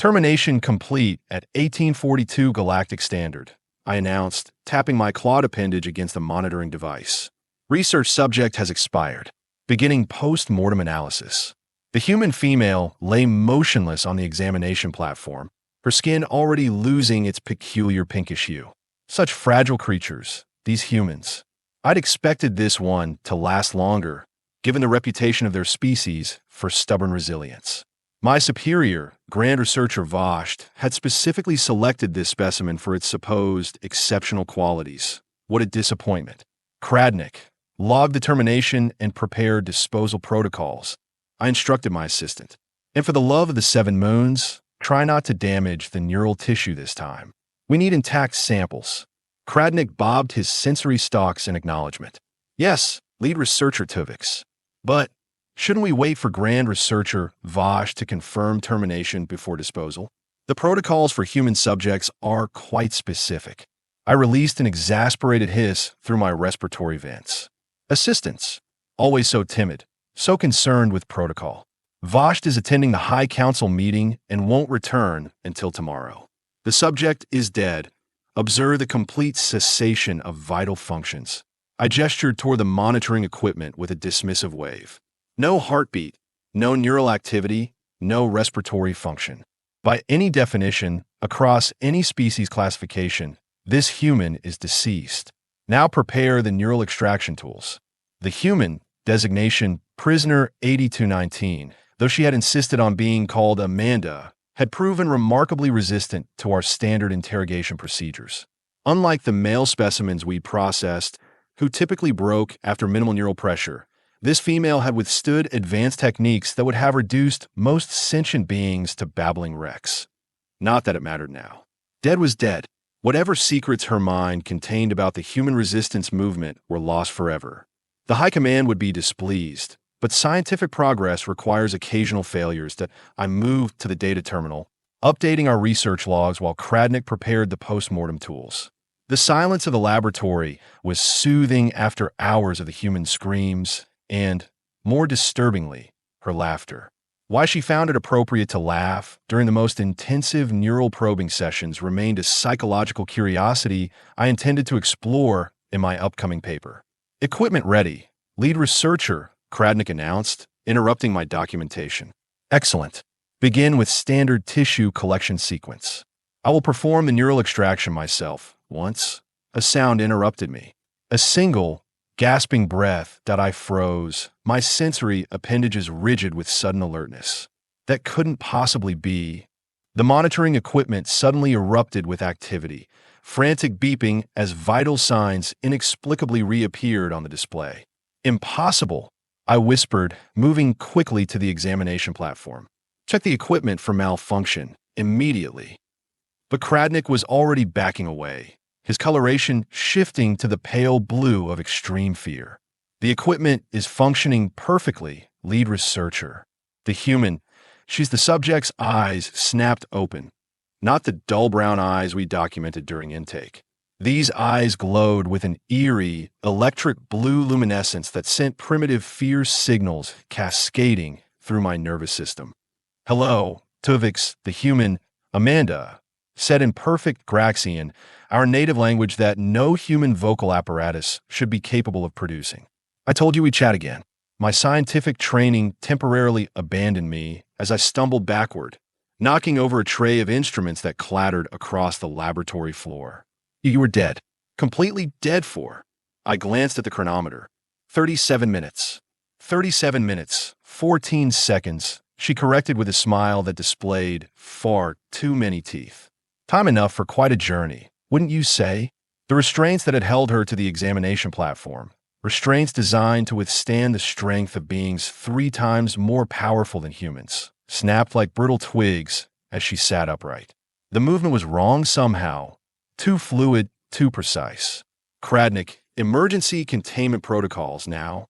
Termination complete at 1842 Galactic Standard, I announced, tapping my clawed appendage against the monitoring device. Research subject has expired. Beginning post-mortem analysis. The human female lay motionless on the examination platform, her skin already losing its peculiar pinkish hue. Such fragile creatures, these humans. I'd expected this one to last longer, given the reputation of their species for stubborn resilience. My superior, Grand Researcher Vashd, had specifically selected this specimen for its supposed exceptional qualities. What a disappointment. Kradnik, log the termination and prepare disposal protocols. I instructed my assistant. And for the love of the 7 moons, try not to damage the neural tissue this time. We need intact samples. Kradnik bobbed his sensory stalks in acknowledgement. Yes, lead researcher Tuvix. But shouldn't we wait for Grand Researcher Vashd to confirm termination before disposal? The protocols for human subjects are quite specific. I released an exasperated hiss through my respiratory vents. Assistants, always so timid, so concerned with protocol. Vashd is attending the High Council meeting and won't return until tomorrow. The subject is dead. Observe the complete cessation of vital functions. I gestured toward the monitoring equipment with a dismissive wave. No heartbeat, no neural activity, no respiratory function. By any definition, across any species classification, this human is deceased. Now prepare the neural extraction tools. The human, designation Prisoner 8219, though she had insisted on being called Amanda, had proven remarkably resistant to our standard interrogation procedures. Unlike the male specimens we processed, who typically broke after minimal neural pressure, this female had withstood advanced techniques that would have reduced most sentient beings to babbling wrecks. Not that it mattered now. Dead was dead. Whatever secrets her mind contained about the human resistance movement were lost forever. The High Command would be displeased, but scientific progress requires occasional failures that I moved to the data terminal, updating our research logs while Kradnik prepared the post-mortem tools. The silence of the laboratory was soothing after hours of the human screams and, more disturbingly, her laughter. Why she found it appropriate to laugh during the most intensive neural probing sessions remained a psychological curiosity I intended to explore in my upcoming paper. Equipment ready, lead researcher, Kradnik announced, interrupting my documentation. Excellent. Begin with standard tissue collection sequence. I will perform the neural extraction myself. Once, a sound interrupted me. A single, gasping breath that I froze, my sensory appendages rigid with sudden alertness. That couldn't possibly be. The monitoring equipment suddenly erupted with activity, frantic beeping as vital signs inexplicably reappeared on the display. Impossible, I whispered, moving quickly to the examination platform. Check the equipment for malfunction immediately. But Kradnik was already backing away, his coloration shifting to the pale blue of extreme fear. The equipment is functioning perfectly, lead researcher. The human, she's the subject's eyes snapped open, not the dull brown eyes we documented during intake. These eyes glowed with an eerie, electric blue luminescence that sent primitive fear signals cascading through my nervous system. Hello, Tuvix, the human, Amanda, said in perfect Graxian, our native language that no human vocal apparatus should be capable of producing. I told you we'd chat again. My scientific training temporarily abandoned me as I stumbled backward, knocking over a tray of instruments that clattered across the laboratory floor. You were dead. Completely dead for. I glanced at the chronometer. 37 minutes. 37 minutes. 14 seconds. She corrected with a smile that displayed far too many teeth. Time enough for quite a journey, wouldn't you say? The restraints that had held her to the examination platform, restraints designed to withstand the strength of beings 3 times more powerful than humans, snapped like brittle twigs as she sat upright. The movement was wrong somehow. Too fluid, too precise. Kradnik, emergency containment protocols now.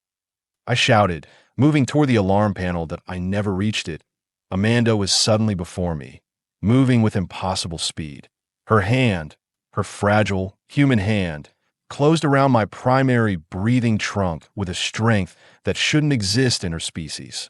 I shouted, moving toward the alarm panel that I never reached it. Amanda was suddenly before me, moving with impossible speed. Her hand, her fragile, human hand, closed around my primary breathing trunk with a strength that shouldn't exist in her species.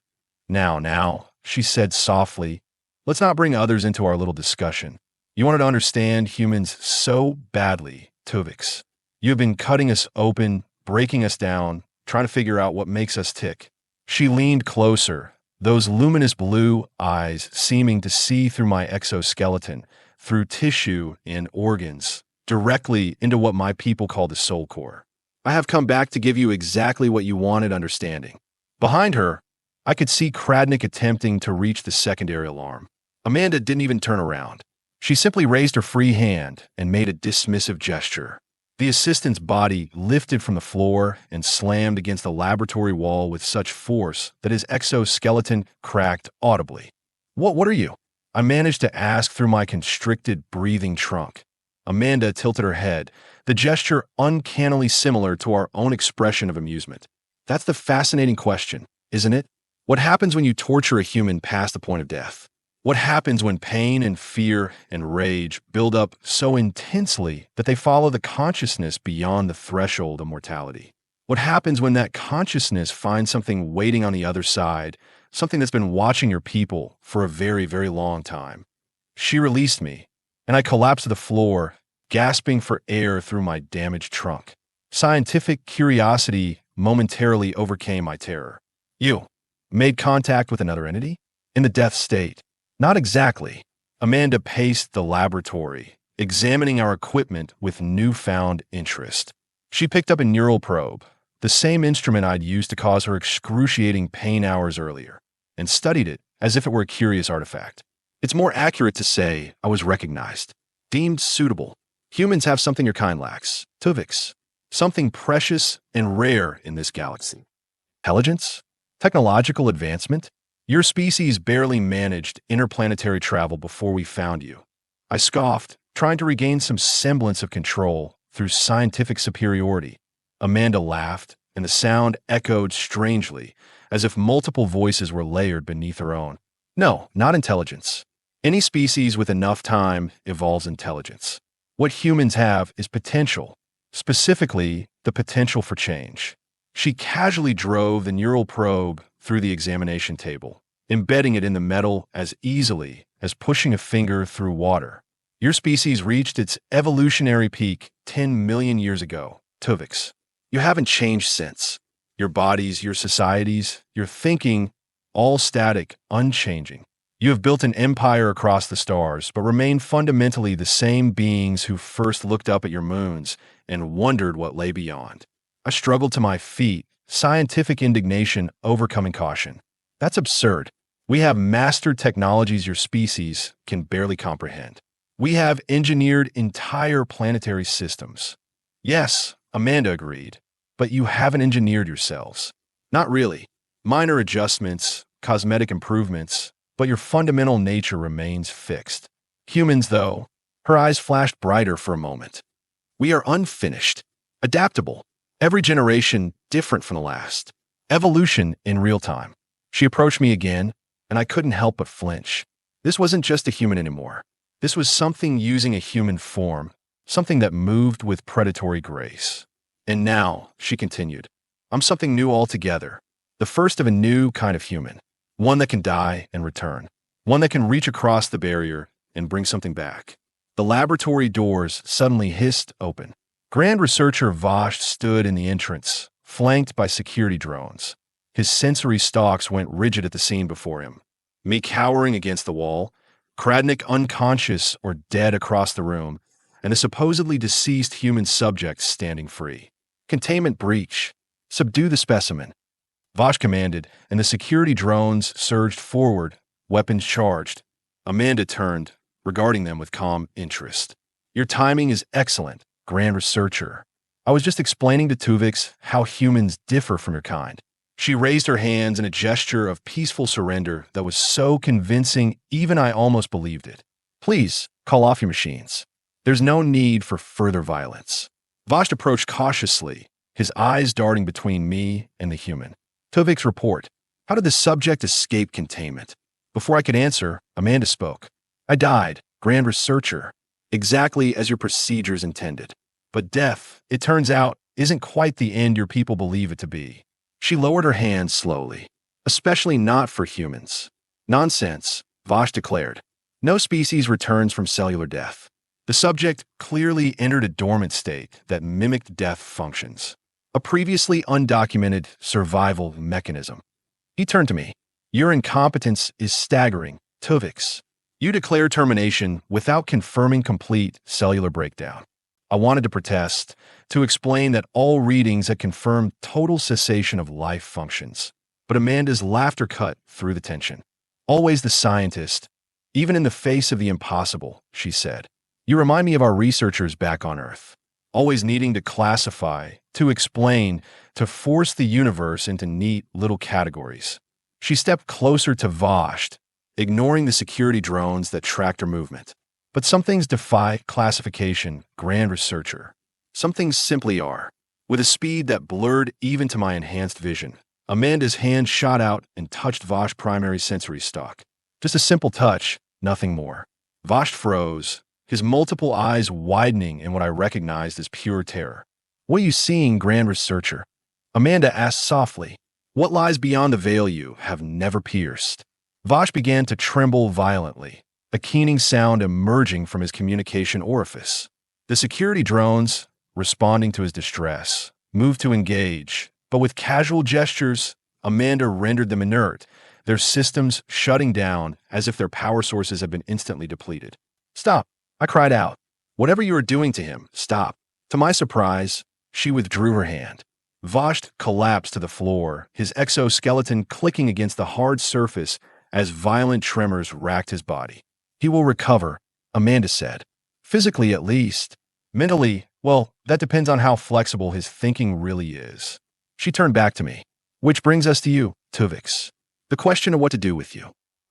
Now, she said softly, Let's not bring others into our little discussion. You wanted to understand humans so badly, Tuvix. You have been cutting us open, breaking us down, trying to figure out what makes us tick. She leaned closer, those luminous blue eyes seeming to see through my exoskeleton, through tissue and organs, directly into what my people call the soul core. I have come back to give you exactly what you wanted understanding. Behind her, I could see Kradnik attempting to reach the secondary alarm. Amanda didn't even turn around. She simply raised her free hand and made a dismissive gesture. The assistant's body lifted from the floor and slammed against the laboratory wall with such force that his exoskeleton cracked audibly. What are you?" I managed to ask through my constricted breathing trunk. Amanda tilted her head, the gesture uncannily similar to our own expression of amusement. "That's the fascinating question, isn't it? What happens when you torture a human past the point of death? What happens when pain and fear and rage build up so intensely that they follow the consciousness beyond the threshold of mortality? What happens when that consciousness finds something waiting on the other side, something that's been watching your people for a very, very long time?" She released me, and I collapsed to the floor, gasping for air through my damaged trunk. Scientific curiosity momentarily overcame my terror. "You made contact with another entity? In the death state?" "Not exactly." Amanda paced the laboratory, examining our equipment with newfound interest. She picked up a neural probe, the same instrument I'd used to cause her excruciating pain hours earlier, and studied it as if it were a curious artifact. It's more accurate to say I was recognized, deemed suitable. Humans have something your kind lacks, Tuvix, something precious and rare in this galaxy. Intelligence? Technological advancement? Your species barely managed interplanetary travel before we found you. I scoffed, trying to regain some semblance of control through scientific superiority. Amanda laughed, and the sound echoed strangely, as if multiple voices were layered beneath her own. "No, not intelligence. Any species with enough time evolves intelligence. What humans have is potential, specifically the potential for change." She casually drove the neural probe through the examination table, embedding it in the metal as easily as pushing a finger through water. "Your species reached its evolutionary peak 10 million years ago, Tuvix. You haven't changed since. Your bodies, your societies, your thinking, all static, unchanging. You have built an empire across the stars, but remain fundamentally the same beings who first looked up at your moons and wondered what lay beyond." I struggled to my feet, scientific indignation overcoming caution. "That's absurd. We have mastered technologies your species can barely comprehend. We have engineered entire planetary systems." "Yes," Amanda agreed, "but you haven't engineered yourselves." "Not really. Minor adjustments, cosmetic improvements, but your fundamental nature remains fixed. Humans, though," her eyes flashed brighter for a moment. "We are unfinished, adaptable. Every generation different from the last. Evolution in real time." She approached me again, and I couldn't help but flinch. This wasn't just a human anymore. This was something using a human form, something that moved with predatory grace. "And now," she continued, "I'm something new altogether. The first of a new kind of human. One that can die and return. One that can reach across the barrier and bring something back." The laboratory doors suddenly hissed open. Grand Researcher Vosh stood in the entrance, flanked by security drones. His sensory stalks went rigid at the scene before him. Me cowering against the wall, Kradnik unconscious or dead across the room, and the supposedly deceased human subject standing free. "Containment breach. Subdue the specimen," Vosh commanded, and the security drones surged forward, weapons charged. Amanda turned, regarding them with calm interest. "Your timing is excellent, Grand Researcher. I was just explaining to Tuvix how humans differ from your kind." She raised her hands in a gesture of peaceful surrender that was so convincing even I almost believed it. "Please, call off your machines. There's no need for further violence." Vosh approached cautiously, his eyes darting between me and the human. "Tuvix, report. How did the subject escape containment?" Before I could answer, Amanda spoke. "I died, Grand Researcher, exactly as your procedures intended. But death, it turns out, isn't quite the end your people believe it to be." She lowered her hands slowly. "Especially not for humans. Nonsense. Vosh declared. No species returns from cellular death. The subject clearly entered a dormant state that mimicked death functions, a previously undocumented survival mechanism. He turned to me. Your incompetence is staggering, Tuvix. You declare termination without confirming complete cellular breakdown. I wanted to protest, to explain that all readings had confirmed total cessation of life functions. But Amanda's laughter cut through the tension. Always the scientist, even in the face of the impossible, she said. You remind me of our researchers back on Earth, always needing to classify, to explain, to force the universe into neat little categories. She stepped closer to Vosh, ignoring the security drones that tracked her movement. But some things defy classification, grand researcher. Some things simply are. With a speed that blurred even to my enhanced vision, Amanda's hand shot out and touched Vosh's primary sensory stalk. Just a simple touch, nothing more. Vosh froze, his multiple eyes widening in what I recognized as pure terror. What are you seeing, grand researcher? Amanda asked softly. What lies beyond the veil you have never pierced? Vosh began to tremble violently, a keening sound emerging from his communication orifice. The security drones, responding to his distress, moved to engage, but with casual gestures, Amanda rendered them inert, their systems shutting down as if their power sources had been instantly depleted. Stop, I cried out. Whatever you are doing to him, stop. To my surprise, she withdrew her hand. Vosh collapsed to the floor, his exoskeleton clicking against the hard surface as violent tremors racked his body. He will recover, Amanda said. Physically, at least. Mentally, well, that depends on how flexible his thinking really is. She turned back to me. Which brings us to you, Tuvix. The question of what to do with you.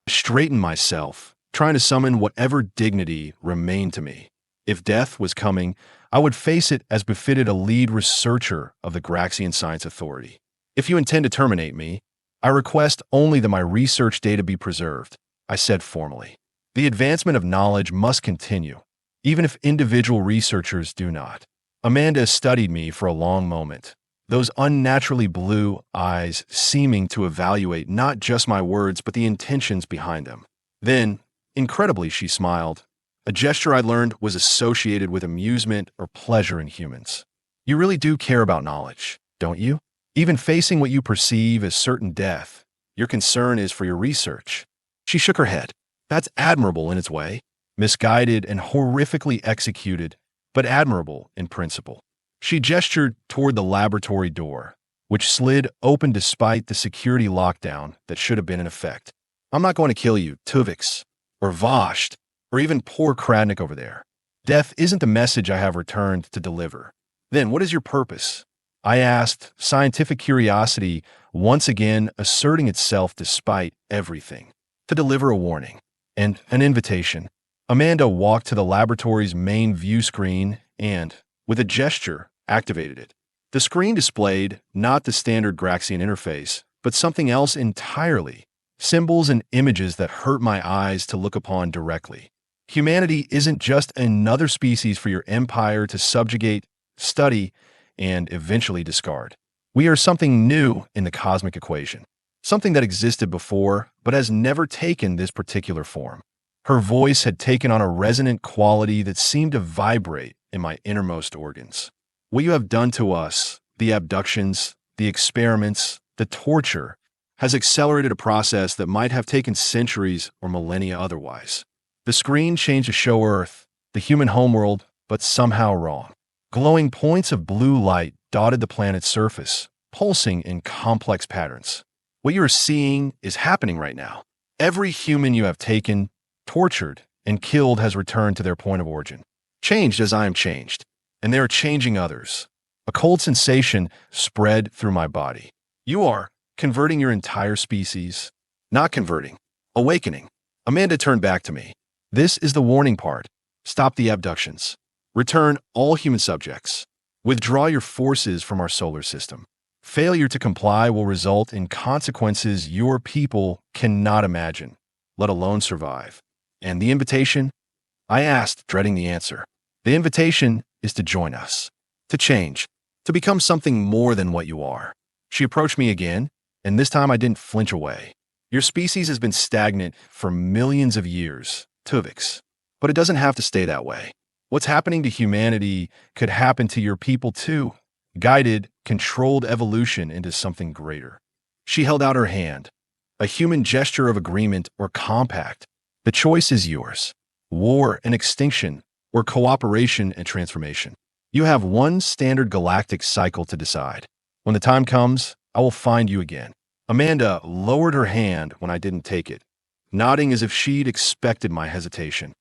I straightened myself, trying to summon whatever dignity remained to me. If death was coming, I would face it as befitted a lead researcher of the Graxian Science Authority. If you intend to terminate me, I request only that my research data be preserved, I said formally. The advancement of knowledge must continue, even if individual researchers do not. Amanda studied me for a long moment, those unnaturally blue eyes seeming to evaluate not just my words but the intentions behind them. Then, incredibly, she smiled, a gesture I learned was associated with amusement or pleasure in humans. You really do care about knowledge, don't you? Even facing what you perceive as certain death, your concern is for your research. She shook her head. That's admirable in its way, misguided and horrifically executed, but admirable in principle. She gestured toward the laboratory door, which slid open despite the security lockdown that should have been in effect. I'm not going to kill you, Tuvix, or Vosh, or even poor Kradnik over there. Death isn't the message I have returned to deliver. Then what is your purpose? I asked, scientific curiosity once again asserting itself despite everything. To deliver a warning and an invitation. Amanda walked to the laboratory's main view screen and, with a gesture, activated it. The screen displayed not the standard Graxian interface, but something else entirely. Symbols and images that hurt my eyes to look upon directly. Humanity isn't just another species for your empire to subjugate, study, and eventually discard. We are something new in the cosmic equation. Something that existed before, but has never taken this particular form. Her voice had taken on a resonant quality that seemed to vibrate in my innermost organs. What you have done to us, the abductions, the experiments, the torture, has accelerated a process that might have taken centuries or millennia otherwise. The screen changed to show Earth, the human homeworld, but somehow wrong. Glowing points of blue light dotted the planet's surface, pulsing in complex patterns. What you are seeing is happening right now. Every human you have taken, tortured, and killed has returned to their point of origin. Changed as I am changed. And they are changing others. A cold sensation spread through my body. You are converting your entire species. Not converting. Awakening. Amanda turned back to me. This is the warning part. Stop the abductions. Return all human subjects. Withdraw your forces from our solar system. Failure to comply will result in consequences your people cannot imagine, let alone survive. And the invitation? I asked, dreading the answer. The invitation is to join us, to change, to become something more than what you are. She approached me again, and this time I didn't flinch away. Your species has been stagnant for millions of years, Tuvix. But it doesn't have to stay that way. What's happening to humanity could happen to your people too. Guided, controlled evolution into something greater. She held out her hand. A human gesture of agreement or compact. The choice is yours. War and extinction, or cooperation and transformation. You have one standard galactic cycle to decide. When the time comes, I will find you again. Amanda lowered her hand when I didn't take it, nodding as if she'd expected my hesitation.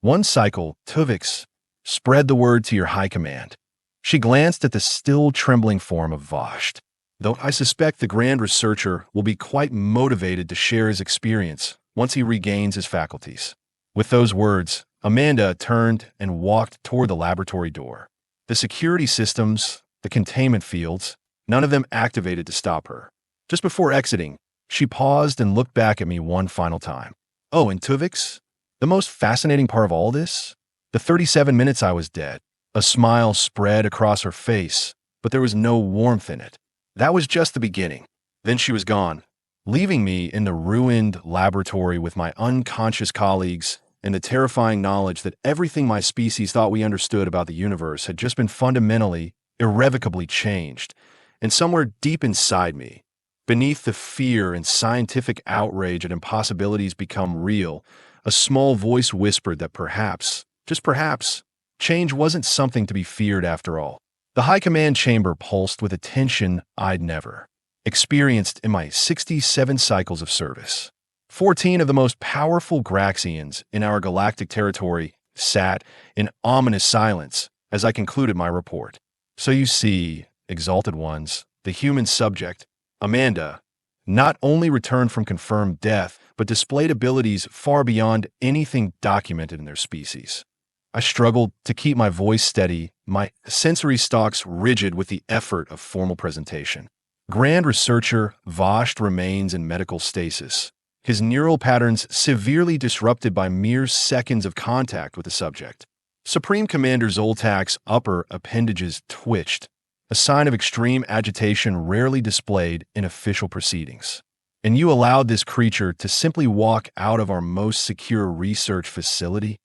One cycle, Tuvix, spread the word to your high command. She glanced at the still trembling form of Vashti. Though I suspect the grand researcher will be quite motivated to share his experience once he regains his faculties. With those words, Amanda turned and walked toward the laboratory door. The security systems, the containment fields, none of them activated to stop her. Just before exiting, she paused and looked back at me one final time. Oh, and Tuvix? The most fascinating part of all this? The 37 minutes I was dead. A smile spread across her face, but there was no warmth in it. That was just the beginning. Then she was gone, leaving me in the ruined laboratory with my unconscious colleagues and the terrifying knowledge that everything my species thought we understood about the universe had just been fundamentally, irrevocably changed. And somewhere deep inside me, beneath the fear and scientific outrage at impossibilities become real, a small voice whispered that perhaps, just perhaps, change wasn't something to be feared after all. The high command chamber pulsed with a tension I'd never experienced in my 67 cycles of service. 14 of the most powerful Graxians in our galactic territory sat in ominous silence as I concluded my report. So you see, exalted ones, the human subject, Amanda, not only returned from confirmed death, but displayed abilities far beyond anything documented in their species. I struggled to keep my voice steady, my sensory stalks rigid with the effort of formal presentation. Grand researcher Vashti remains in medical stasis, his neural patterns severely disrupted by mere seconds of contact with the subject. Supreme Commander Zoltak's upper appendages twitched, a sign of extreme agitation rarely displayed in official proceedings. And you allowed this creature to simply walk out of our most secure research facility?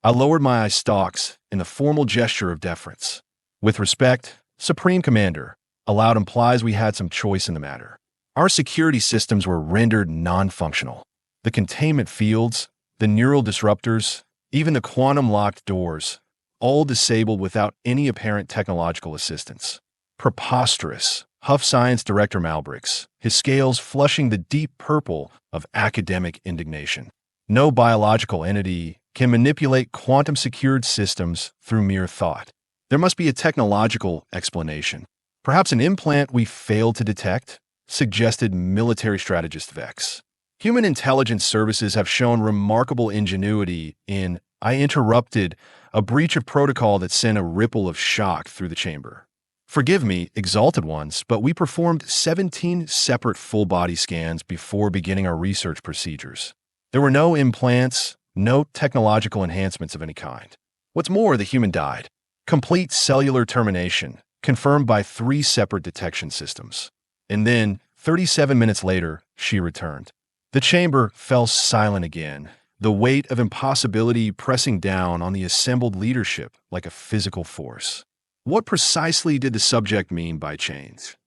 I lowered my eye stalks in the formal gesture of deference. With respect, Supreme Commander, allowed implies we had some choice in the matter. Our security systems were rendered non-functional. The containment fields, the neural disruptors, even the quantum-locked doors, all disabled without any apparent technological assistance. Preposterous, huffed Science Director Malbrix, his scales flushing the deep purple of academic indignation. No biological entity can manipulate quantum-secured systems through mere thought. There must be a technological explanation. Perhaps an implant we failed to detect, suggested military strategist Vex. Human intelligence services have shown remarkable ingenuity in, I interrupted, a breach of protocol that sent a ripple of shock through the chamber. Forgive me, exalted ones, but we performed 17 separate full-body scans before beginning our research procedures. There were no implants, no technological enhancements of any kind. What's more, the human died. Complete cellular termination, confirmed by 3 separate detection systems. And then, 37 minutes later, she returned. The chamber fell silent again, the weight of impossibility pressing down on the assembled leadership like a physical force. What precisely did the subject mean by change?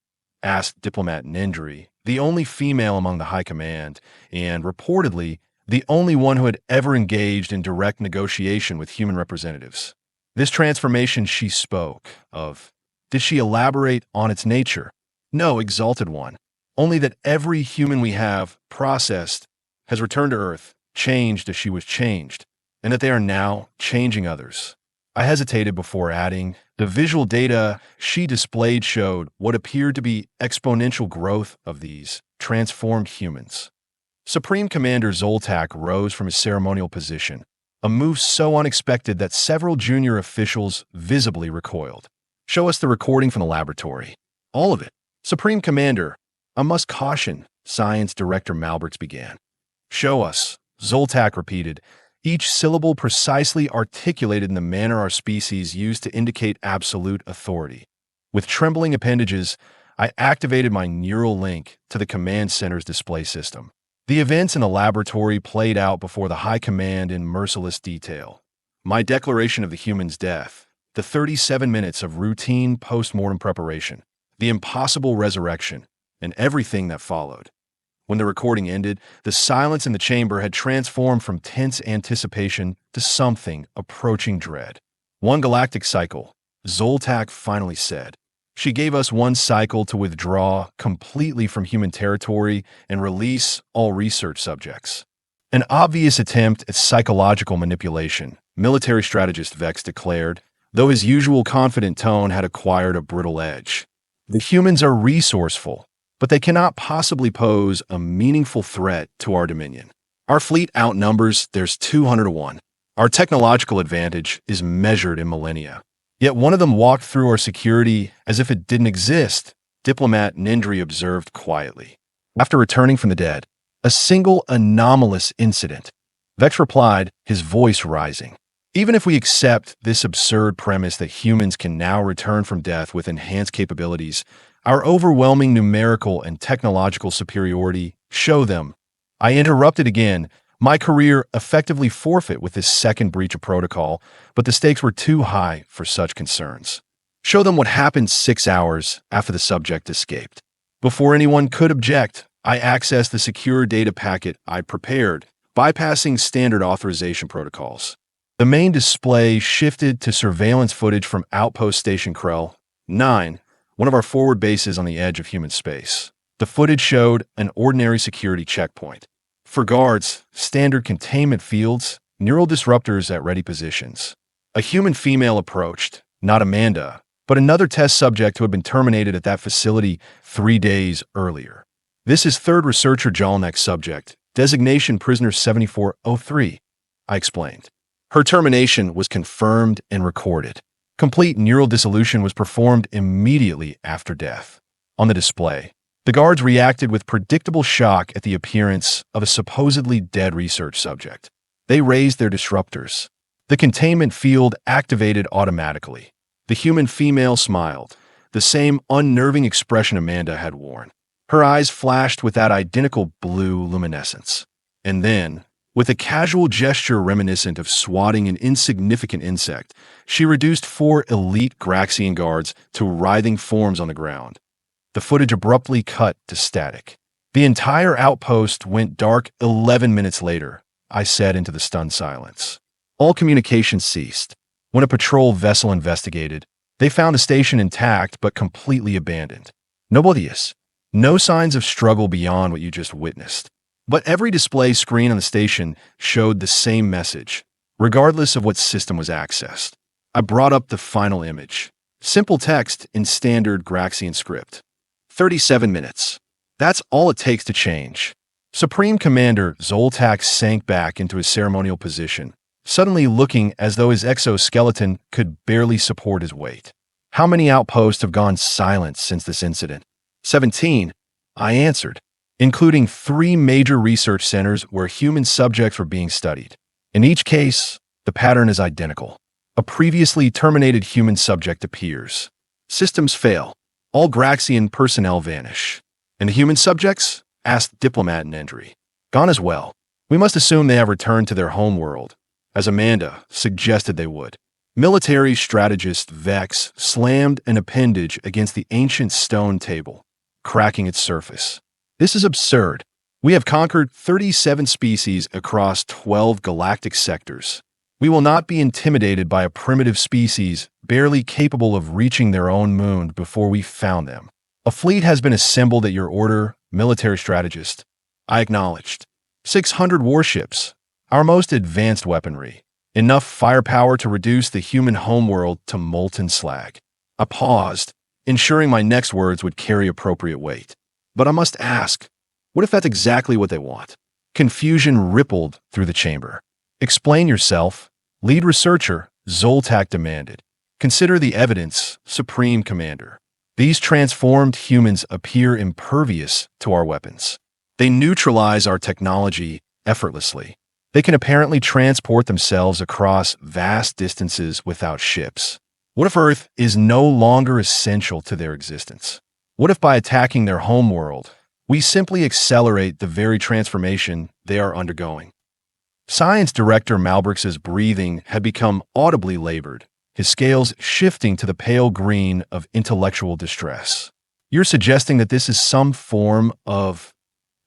Asked Diplomat Nendry, the only female among the high command, and, reportedly, the only one who had ever engaged in direct negotiation with human representatives. This transformation she spoke of, did she elaborate on its nature? No, exalted one. Only that every human we have processed has returned to Earth, changed as she was changed, and that they are now changing others. I hesitated before adding, the visual data she displayed showed what appeared to be exponential growth of these transformed humans. Supreme Commander Zoltak rose from his ceremonial position, a move so unexpected that several junior officials visibly recoiled. Show us the recording from the laboratory. All of it. Supreme Commander, I must caution, Science Director Malbrix began. Show us, Zoltak repeated, each syllable precisely articulated in the manner our species used to indicate absolute authority. With trembling appendages, I activated my neural link to the command center's display system. The events in the laboratory played out before the High Command in merciless detail. My declaration of the human's death, the 37 minutes of routine post-mortem preparation, the impossible resurrection, and everything that followed. When the recording ended, the silence in the chamber had transformed from tense anticipation to something approaching dread. One galactic cycle, Zoltak finally said. She gave us one cycle to withdraw completely from human territory and release all research subjects. An obvious attempt at psychological manipulation, military strategist Vex declared, though his usual confident tone had acquired a brittle edge. The humans are resourceful, but they cannot possibly pose a meaningful threat to our dominion. Our fleet outnumbers theirs 200 to 1. Our technological advantage is measured in millennia. Yet one of them walked through our security as if it didn't exist, diplomat Nendry observed quietly. After returning from the dead, a single anomalous incident. Vex replied, his voice rising. Even if we accept this absurd premise that humans can now return from death with enhanced capabilities, our overwhelming numerical and technological superiority show them. I interrupted again, my career effectively forfeit with this second breach of protocol, but the stakes were too high for such concerns. Show them what happened 6 hours after the subject escaped. Before anyone could object, I accessed the secure data packet I prepared, bypassing standard authorization protocols. The main display shifted to surveillance footage from Outpost Station Krell 9, one of our forward bases on the edge of human space. The footage showed an ordinary security checkpoint. For guards, standard containment fields, neural disruptors at ready positions. A human female approached, not Amanda, but another test subject who had been terminated at that facility 3 days earlier. This is third researcher Jalnek's subject, designation prisoner 7403, I explained. Her termination was confirmed and recorded. Complete neural dissolution was performed immediately after death. On the display, the guards reacted with predictable shock at the appearance of a supposedly dead research subject. They raised their disruptors. The containment field activated automatically. The human female smiled, the same unnerving expression Amanda had worn. Her eyes flashed with that identical blue luminescence. And then, with a casual gesture reminiscent of swatting an insignificant insect, she reduced 4 elite Graxian guards to writhing forms on the ground. The footage abruptly cut to static. The entire outpost went dark 11 minutes later, I said into the stunned silence. All communication ceased. When a patrol vessel investigated, they found the station intact but completely abandoned. Nobodius. No signs of struggle beyond what you just witnessed. But every display screen on the station showed the same message, regardless of what system was accessed. I brought up the final image. Simple text in standard Graxian script. 37 minutes. That's all it takes to change. Supreme Commander Zoltak sank back into his ceremonial position, suddenly looking as though his exoskeleton could barely support his weight. How many outposts have gone silent since this incident? 17, I answered, including 3 major research centers where human subjects were being studied. In each case, the pattern is identical. A previously terminated human subject appears. Systems fail. All Graxian personnel vanish. And the human subjects? Asked Diplomat Nendry. Gone as well. We must assume they have returned to their home world, as Amanda suggested they would. Military strategist Vex slammed an appendage against the ancient stone table, cracking its surface. This is absurd. We have conquered 37 species across 12 galactic sectors. We will not be intimidated by a primitive species barely capable of reaching their own moon before we found them. A fleet has been assembled at your order, military strategist. I acknowledged. 600 warships, our most advanced weaponry. Enough firepower to reduce the human homeworld to molten slag. I paused, ensuring my next words would carry appropriate weight. But I must ask, what if that's exactly what they want? Confusion rippled through the chamber. Explain yourself, lead researcher, Zoltak demanded. Consider the evidence, Supreme Commander. These transformed humans appear impervious to our weapons. They neutralize our technology effortlessly. They can apparently transport themselves across vast distances without ships. What if Earth is no longer essential to their existence? What if by attacking their homeworld, We simply accelerate the very transformation they are undergoing. Science director Malbriks's breathing had become audibly labored, his scales shifting to the pale green of intellectual distress. You're suggesting that this is some form of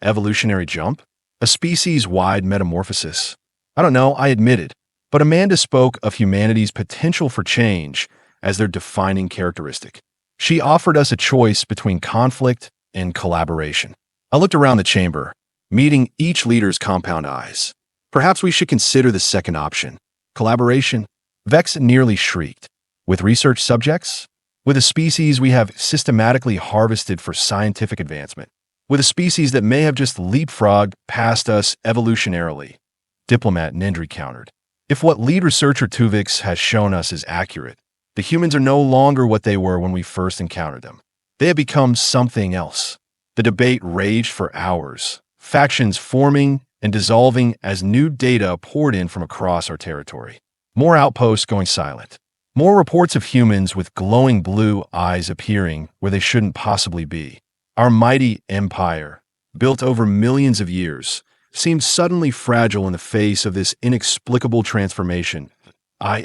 evolutionary jump? A species-wide metamorphosis? I don't know, I admitted. But Amanda spoke of humanity's potential for change as their defining characteristic. She offered us a choice between conflict and collaboration. I looked around the chamber, meeting each leader's compound eyes. Perhaps we should consider the second option. Collaboration? Vex nearly shrieked. With research subjects? With a species we have systematically harvested for scientific advancement? With a species that may have just leapfrogged past us evolutionarily? Diplomat Nendry countered. If what lead researcher Tuvix has shown us is accurate, the humans are no longer what they were when we first encountered them. They have become something else. The debate raged for hours, factions forming and dissolving as new data poured in from across our territory. More outposts going silent. More reports of humans with glowing blue eyes appearing where they shouldn't possibly be. Our mighty empire, built over millions of years, seemed suddenly fragile in the face of this inexplicable transformation.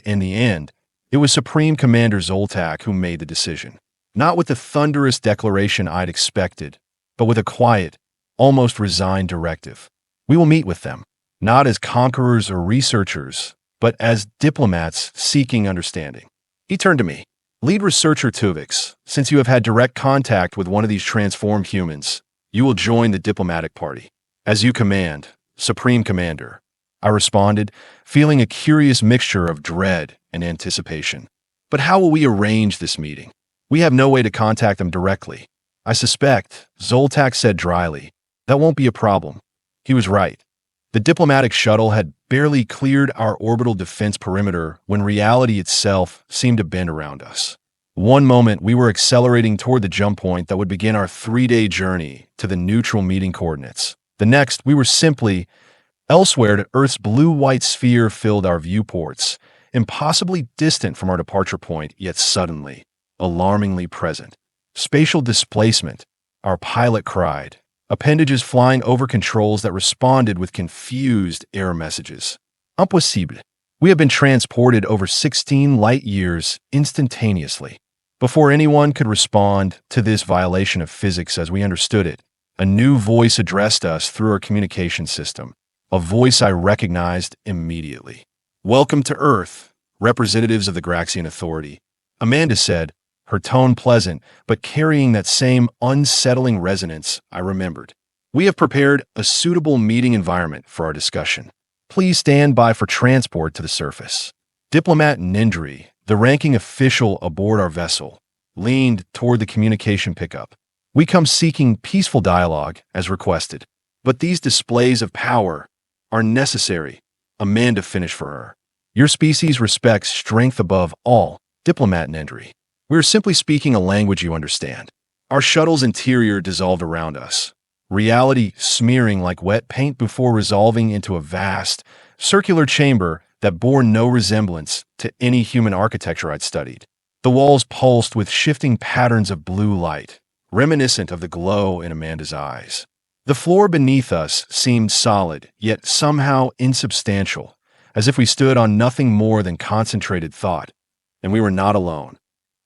In the end, it was Supreme Commander Zoltak who made the decision. Not with the thunderous declaration I'd expected, but with a quiet, almost resigned directive. We will meet with them, not as conquerors or researchers, but as diplomats seeking understanding. He turned to me. Lead researcher Tuvix, since you have had direct contact with one of these transformed humans, you will join the diplomatic party. As you command, Supreme Commander, I responded, feeling a curious mixture of dread and anticipation. But how will we arrange this meeting? We have no way to contact them directly. I suspect, Zoltak said dryly, that won't be a problem. He was right. The diplomatic shuttle had barely cleared our orbital defense perimeter when reality itself seemed to bend around us. One moment, we were accelerating toward the jump point that would begin our 3-day journey to the neutral meeting coordinates. The next, we were simply elsewhere to Earth's blue-white sphere filled our viewports, impossibly distant from our departure point, yet suddenly, alarmingly present. Spatial displacement, our pilot cried, appendages flying over controls that responded with confused error messages. Impossible. We have been transported over 16 light years instantaneously. Before anyone could respond to this violation of physics as we understood it, a new voice addressed us through our communication system, a voice I recognized immediately. Welcome to Earth, representatives of the Graxian Authority, Amanda said, her tone pleasant, but carrying that same unsettling resonance I remembered. We have prepared a suitable meeting environment for our discussion. Please stand by for transport to the surface. Diplomat Nendry, the ranking official aboard our vessel, leaned toward the communication pickup. We come seeking peaceful dialogue as requested, but these displays of power are necessary. Amanda finished for her. Your species respects strength above all, Diplomat Nendry. We are simply speaking a language you understand. Our shuttle's interior dissolved around us, reality smearing like wet paint before resolving into a vast, circular chamber that bore no resemblance to any human architecture I'd studied. The walls pulsed with shifting patterns of blue light, reminiscent of the glow in Amanda's eyes. The floor beneath us seemed solid, yet somehow insubstantial, as if we stood on nothing more than concentrated thought. And we were not alone.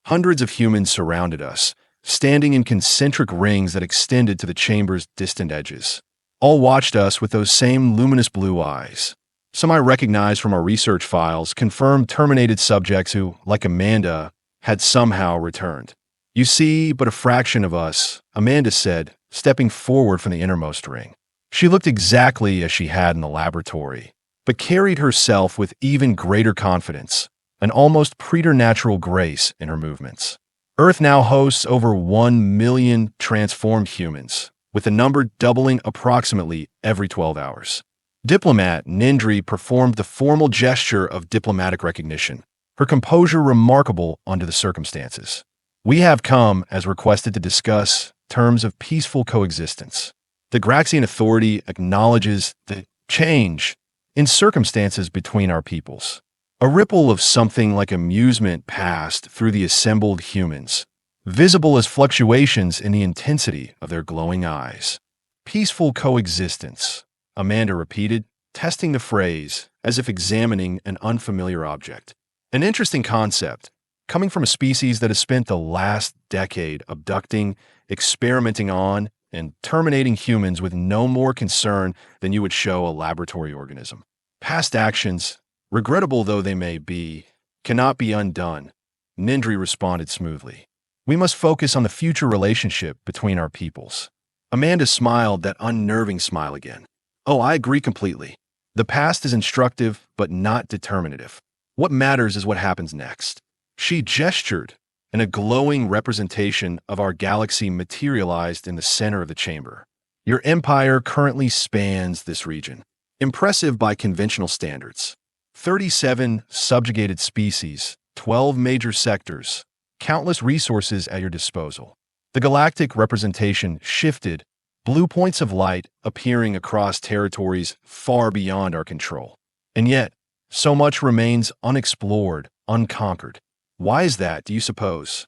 Hundreds of humans surrounded us, standing in concentric rings that extended to the chamber's distant edges. All watched us with those same luminous blue eyes. Some I recognized from our research files confirmed terminated subjects who, like Amanda, had somehow returned. You see but a fraction of us, Amanda said, stepping forward from the innermost ring. She looked exactly as she had in the laboratory, but carried herself with even greater confidence, an almost preternatural grace in her movements. Earth now hosts over 1 million transformed humans, with the number doubling approximately every 12 hours. Diplomat Nendry performed the formal gesture of diplomatic recognition, her composure remarkable under the circumstances. We have come, as requested, to discuss terms of peaceful coexistence. The Graxian Authority acknowledges the change in circumstances between our peoples. A ripple of something like amusement passed through the assembled humans, visible as fluctuations in the intensity of their glowing eyes. Peaceful coexistence, Amanda repeated, testing the phrase as if examining an unfamiliar object. An interesting concept, coming from a species that has spent the last decade abducting, experimenting on, and terminating humans with no more concern than you would show a laboratory organism. Past actions, regrettable though they may be, cannot be undone, Nindri responded smoothly. We must focus on the future relationship between our peoples. Amanda smiled that unnerving smile again. Oh, I agree completely. The past is instructive, but not determinative. What matters is what happens next. She gestured, and a glowing representation of our galaxy materialized in the center of the chamber. Your empire currently spans this region. Impressive by conventional standards. 37 subjugated species, 12 major sectors, countless resources at your disposal. The galactic representation shifted, blue points of light appearing across territories far beyond our control. And yet, so much remains unexplored, unconquered. Why is that, do you suppose?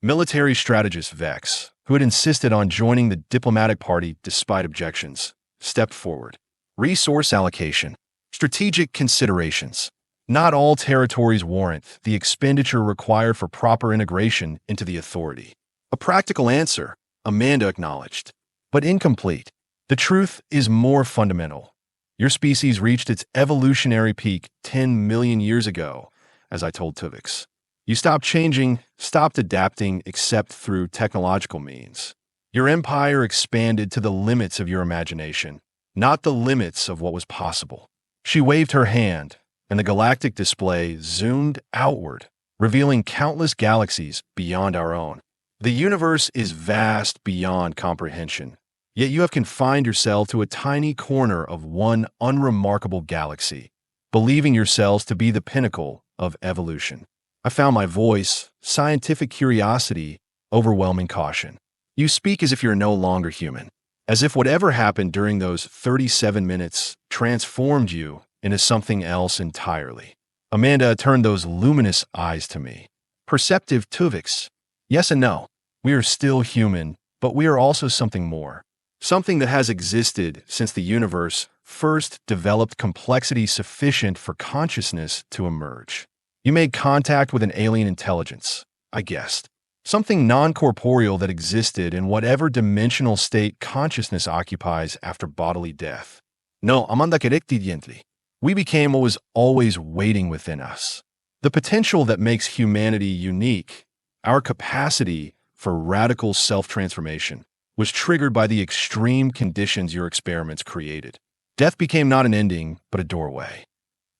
Military strategist Vex, who had insisted on joining the diplomatic party despite objections, stepped forward. Resource allocation. Strategic considerations. Not all territories warrant the expenditure required for proper integration into the authority. A practical answer, Amanda acknowledged, but incomplete. The truth is more fundamental. Your species reached its evolutionary peak 10 million years ago, as I told Tuvix. You stopped changing, stopped adapting except through technological means. Your empire expanded to the limits of your imagination, not the limits of what was possible. She waved her hand, and the galactic display zoomed outward, revealing countless galaxies beyond our own. The universe is vast beyond comprehension, yet you have confined yourself to a tiny corner of one unremarkable galaxy, believing yourselves to be the pinnacle of evolution. I found my voice, scientific curiosity, overwhelming caution. You speak as if you're no longer human, as if whatever happened during those 37 minutes transformed you into something else entirely. Amanda turned those luminous eyes to me. Perceptive Tuvix. Yes and no. We are still human, but we are also something more. Something that has existed since the universe first developed complexity sufficient for consciousness to emerge. You made contact with an alien intelligence, I guessed. Something non-corporeal that existed in whatever dimensional state consciousness occupies after bodily death. No, Amanda correctamente. We became what was always waiting within us. The potential that makes humanity unique, our capacity for radical self-transformation, was triggered by the extreme conditions your experiments created. Death became not an ending, but a doorway.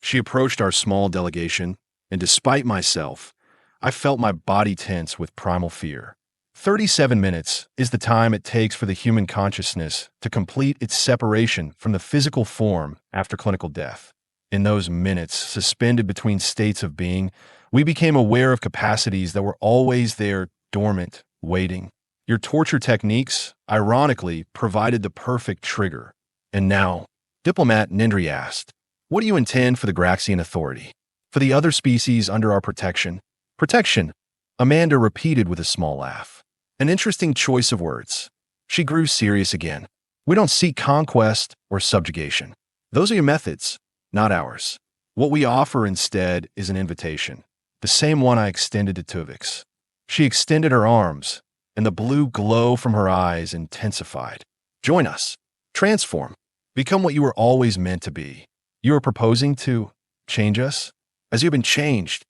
She approached our small delegation, and despite myself, I felt my body tense with primal fear. 37 minutes is the time it takes for the human consciousness to complete its separation from the physical form after clinical death. In those minutes, suspended between states of being, we became aware of capacities that were always there, dormant, waiting. Your torture techniques, ironically, provided the perfect trigger. And now, Diplomat Nindri asked, what do you intend for the Graxian Authority? For the other species under our protection? Protection, Amanda repeated with a small laugh. An interesting choice of words. She grew serious again. We don't seek conquest or subjugation. Those are your methods, not ours. What we offer instead is an invitation, the same one I extended to Tuvix. She extended her arms, and the blue glow from her eyes intensified. Join us. Transform. Become what you were always meant to be. You are proposing to change us? As you've been changed,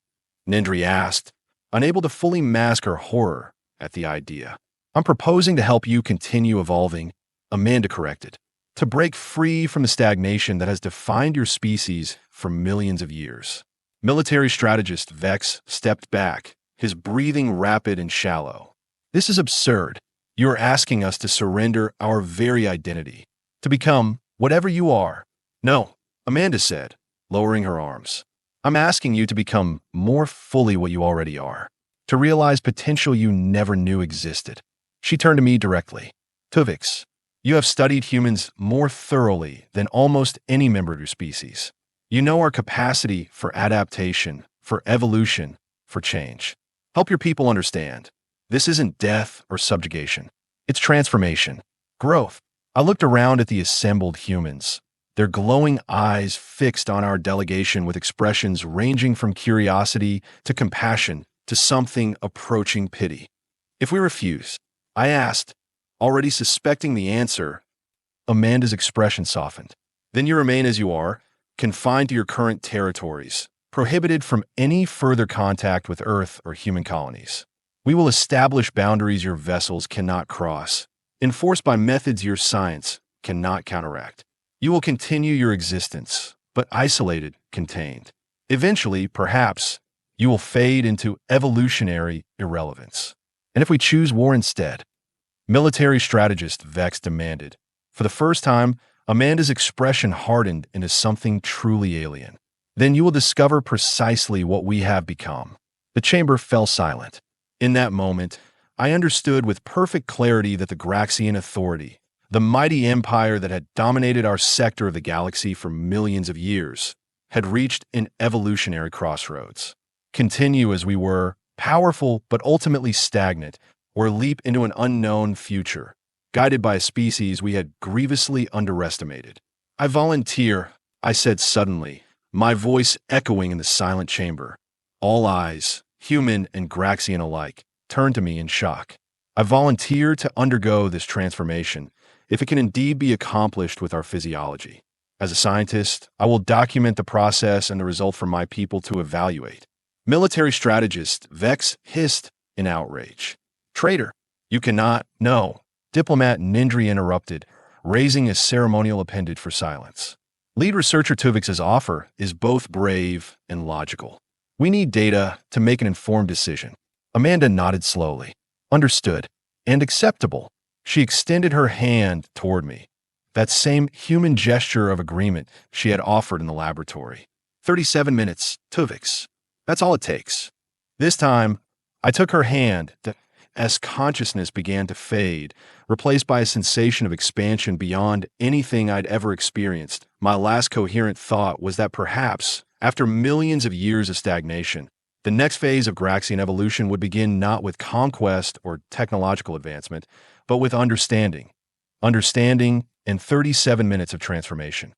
Nindri asked, unable to fully mask her horror at the idea. I'm proposing to help you continue evolving, Amanda corrected, to break free from the stagnation that has defined your species for millions of years. Military strategist Vex stepped back, his breathing rapid and shallow. This is absurd. You are asking us to surrender our very identity, to become whatever you are. No, Amanda said, lowering her arms. I'm asking you to become more fully what you already are, to realize potential you never knew existed. She turned to me directly. Tuvix, you have studied humans more thoroughly than almost any member of your species. You know our capacity for adaptation, for evolution, for change. Help your people understand. This isn't death or subjugation. It's transformation, growth. I looked around at the assembled humans, their glowing eyes fixed on our delegation with expressions ranging from curiosity to compassion to something approaching pity. If we refuse, I asked, already suspecting the answer. Amanda's expression softened. Then you remain as you are, confined to your current territories, prohibited from any further contact with Earth or human colonies. We will establish boundaries your vessels cannot cross, enforced by methods your science cannot counteract. You will continue your existence, but isolated, contained. Eventually, perhaps, you will fade into evolutionary irrelevance. And if we choose war instead? Military strategist Vex demanded. For the first time, Amanda's expression hardened into something truly alien. Then you will discover precisely what we have become. The chamber fell silent. In that moment, I understood with perfect clarity that the Graxian Authority, the mighty empire that had dominated our sector of the galaxy for millions of years, had reached an evolutionary crossroads. Continue as we were, powerful but ultimately stagnant, or leap into an unknown future, guided by a species we had grievously underestimated. I volunteer, I said suddenly, my voice echoing in the silent chamber. All eyes, human and Graxian alike, turned to me in shock. I volunteer to undergo this transformation, if it can indeed be accomplished with our physiology. As a scientist, I will document the process and the result for my people to evaluate. Military strategist Vex hissed in outrage. Traitor, you cannot, no. Diplomat Nindri interrupted, raising a ceremonial appendage for silence. Lead researcher Tuvix's offer is both brave and logical. We need data to make an informed decision. Amanda nodded slowly. Understood. And acceptable. She extended her hand toward me. That same human gesture of agreement she had offered in the laboratory. 37 minutes, Tuvix. That's all it takes. This time, I took her hand as consciousness began to fade, replaced by a sensation of expansion beyond anything I'd ever experienced. My last coherent thought was that perhaps, after millions of years of stagnation, the next phase of Graxian evolution would begin not with conquest or technological advancement, but with understanding. Understanding and 37 minutes of transformation.